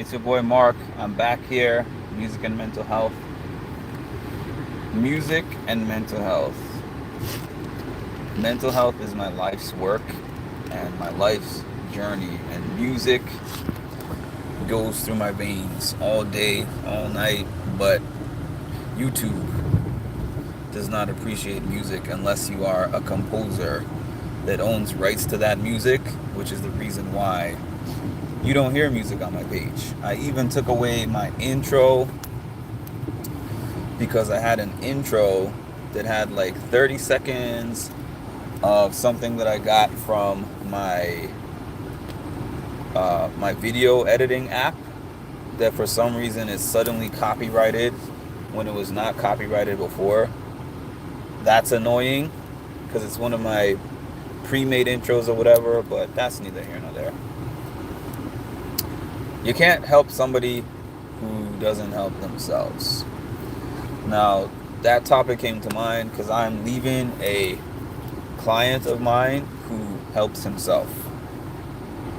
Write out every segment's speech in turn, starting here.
It's your boy Mark. I'm back here. Music and mental health. Music and mental health. Mental health is my life's work and my life's journey, and music goes through my veins all day, all night. But YouTube does not appreciate music unless you are a composer that owns rights to that music, which is the reason why you don't hear music on my page. I even took away my intro because I had an intro that had like 30 seconds of something that I got from my video editing app that for some reason is suddenly copyrighted when it was not copyrighted before. That's annoying because it's one of my pre-made intros or whatever, but that's neither here nor there. You can't help somebody who doesn't help themselves. Now, that topic came to mind because I'm leaving a client of mine who helps himself.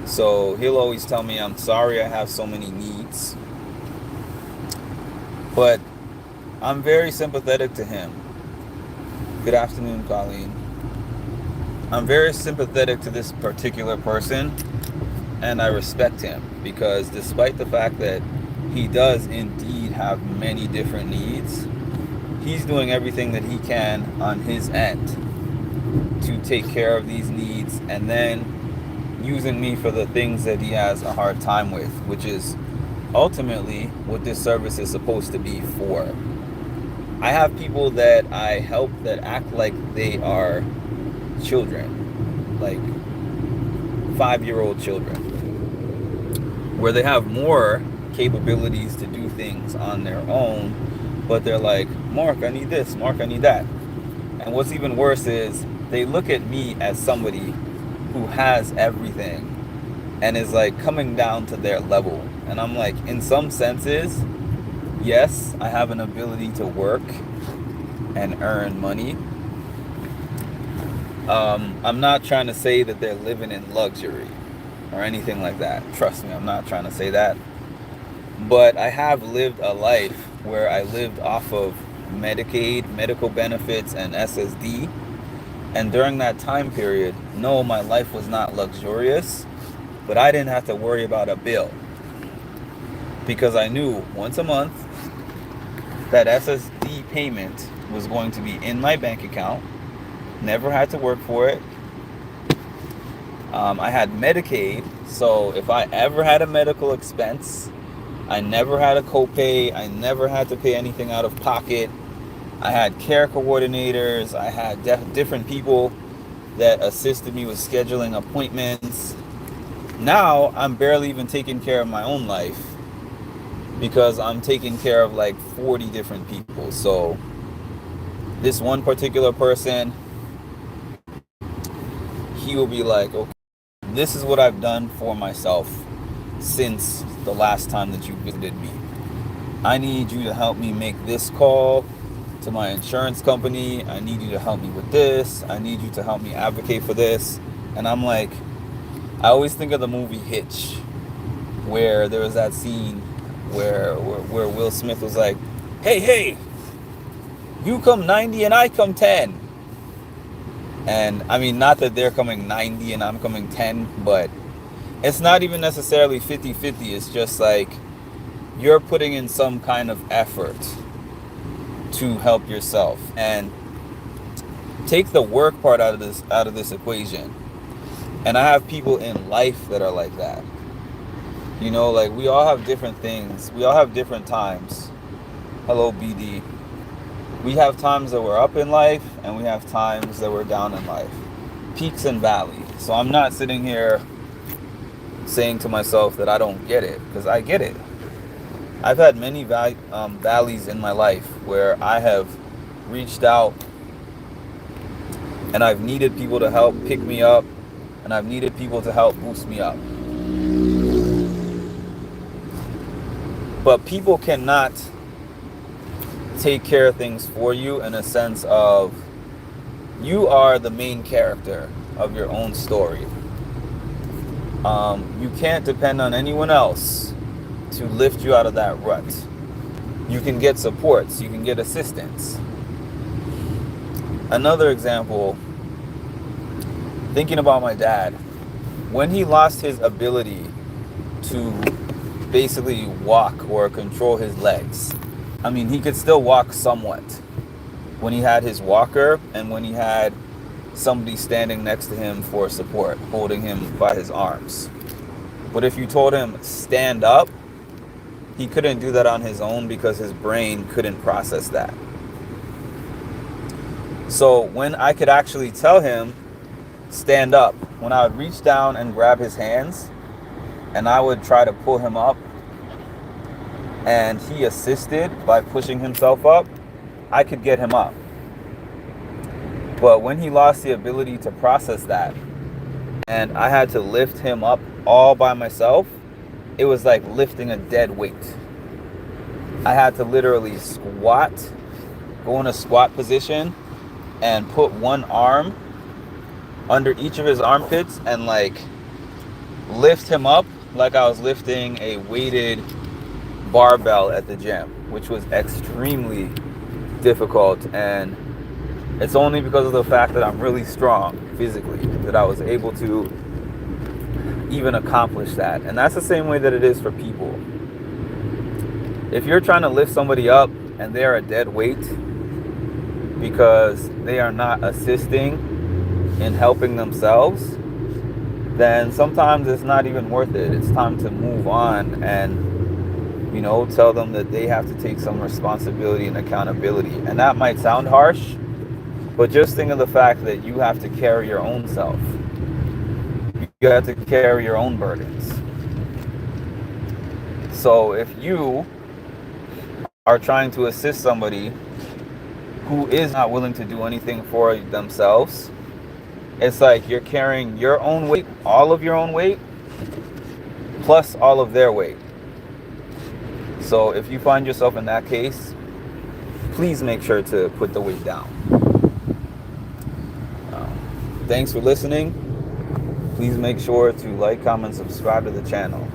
So he'll always tell me, I'm sorry I have so many needs. But I'm very sympathetic to him. Good afternoon, Colleen. I'm very sympathetic to this particular person, and I respect him because despite the fact that he does indeed have many different needs, he's doing everything that he can on his end to take care of these needs and then using me for the things that he has a hard time with, which is ultimately what this service is supposed to be for. I have people that I help that act like they are children, like 5-year-old children, where they have more capabilities to do things on their own, but they're like, Mark, I need this, Mark, I need that. And what's even worse is they look at me as somebody who has everything and is like coming down to their level. And I'm like, in some senses, yes, I have an ability to work and earn money. I'm not trying to say that they're living in luxury or anything like that. Trust me, I'm not trying to say that. But I have lived a life where I lived off of Medicaid, medical benefits, and SSD. And during that time period, no, my life was not luxurious, but I didn't have to worry about a bill because I knew once a month that SSD payment was going to be in my bank account. Never had to work for it. I had Medicaid, so if I ever had a medical expense, I never had a copay. I never had to pay anything out of pocket. I had care coordinators. I had different people that assisted me with scheduling appointments. Now I'm barely even taking care of my own life because I'm taking care of like 40 different people. So this one particular person, he will be like, okay, this is what I've done for myself since the last time that you visited me. I need you to help me make this call to my insurance company. I need you to help me with this. I need you to help me advocate for this. And I'm like, I always think of the movie Hitch, where there was that scene where Will Smith was like, hey, you come 90 and I come 10. And I mean, not that they're coming 90 and I'm coming 10, but it's not even necessarily 50-50. It's just like you're putting in some kind of effort to help yourself and take the work part out of this equation. And I have people in life that are like that. You know, like we all have different things. We all have different times. Hello, BD. We have times that we're up in life and we have times that we're down in life. Peaks and valleys. So I'm not sitting here saying to myself that I don't get it, because I get it. I've had many valleys in my life where I have reached out and I've needed people to help pick me up and I've needed people to help boost me up. But people cannot take care of things for you in a sense of you are the main character of your own story. You can't depend on anyone else to lift you out of that rut. You can get supports, you can get assistance. Another example, thinking about my dad, when he lost his ability to basically walk or control his legs. I mean, he could still walk somewhat when he had his walker and when he had somebody standing next to him for support, holding him by his arms. But if you told him stand up, he couldn't do that on his own because his brain couldn't process that. So when I could actually tell him stand up, when I would reach down and grab his hands and I would try to pull him up and he assisted by pushing himself up, I could get him up. But when he lost the ability to process that and I had to lift him up all by myself, it was like lifting a dead weight. I had to literally squat, go in a squat position and put one arm under each of his armpits and like lift him up like I was lifting a weighted barbell at the gym, which was extremely difficult. And it's only because of the fact that I'm really strong physically that I was able to even accomplish that. And that's the same way that it is for people. If you're trying to lift somebody up and they're a dead weight because they are not assisting in helping themselves, then sometimes it's not even worth it. It's time to move on and, tell them that they have to take some responsibility and accountability. And that might sound harsh, but just think of the fact that you have to carry your own self. You have to carry your own burdens. So if you are trying to assist somebody who is not willing to do anything for themselves, it's like you're carrying your own weight, all of your own weight, plus all of their weight. So if you find yourself in that case, please make sure to put the weight down. Thanks for listening. Please make sure to like, comment, subscribe to the channel.